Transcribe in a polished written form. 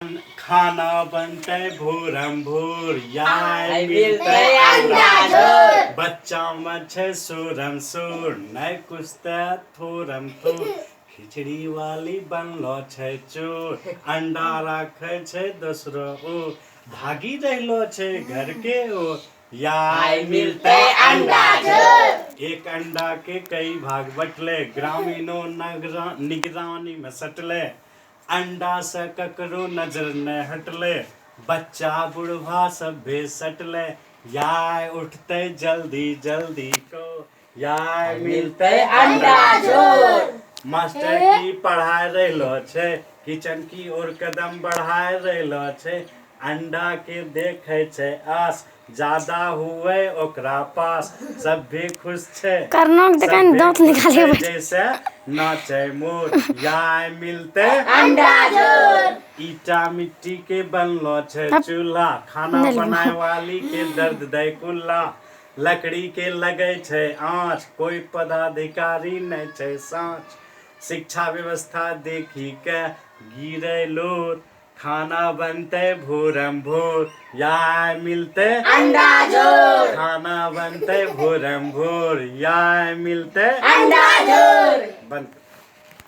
खाना बनते भोरम भोर याय मिलते अंडा झोर। बच्चा मच्छे सोरम सोर नहीं कुछते थोरम थोर खिचड़ी वाली बनलो छै चोर अंडा राखे छै दोसरो ओ भागी रहलो छै घर के ओ याय मिलते अंडा झोर। एक अंडा के कई भाग बटले ग्रामीणों निगरानी में सटले अंडा से ककरो नजर न हटले बच्चा बुढ़वा सभे सटले याय उठते जल्दी जल्दी को याय मिलते अंडा झोर। मास्टर की पढ़ाई रहलो छै किचन की ओर कदम बढ़ाई रहलो छै अंडा के देखे छै आस ज्यादा हुए ओकरा पास सब भी खुश छै करना के कहीं दांत निकाले बैठ जैसे नाचे मोर याय मिलते अंडा झोर। ईटा मिट्टी के बनलो छै अब चूल्हा खाना नहीं बनाए वाली के दर्द दै कुल्ला लकड़ी के लगे छै आँच कोई पदाधिकारी नहीं छै साँच शिक्षा व्यवस्था देखी के गिरे लोर खाना बनते भोरम भोर याय मिलते अंडा झोर। खाना बनते भोरम भोर याय मिलते अंडा झोर। बंद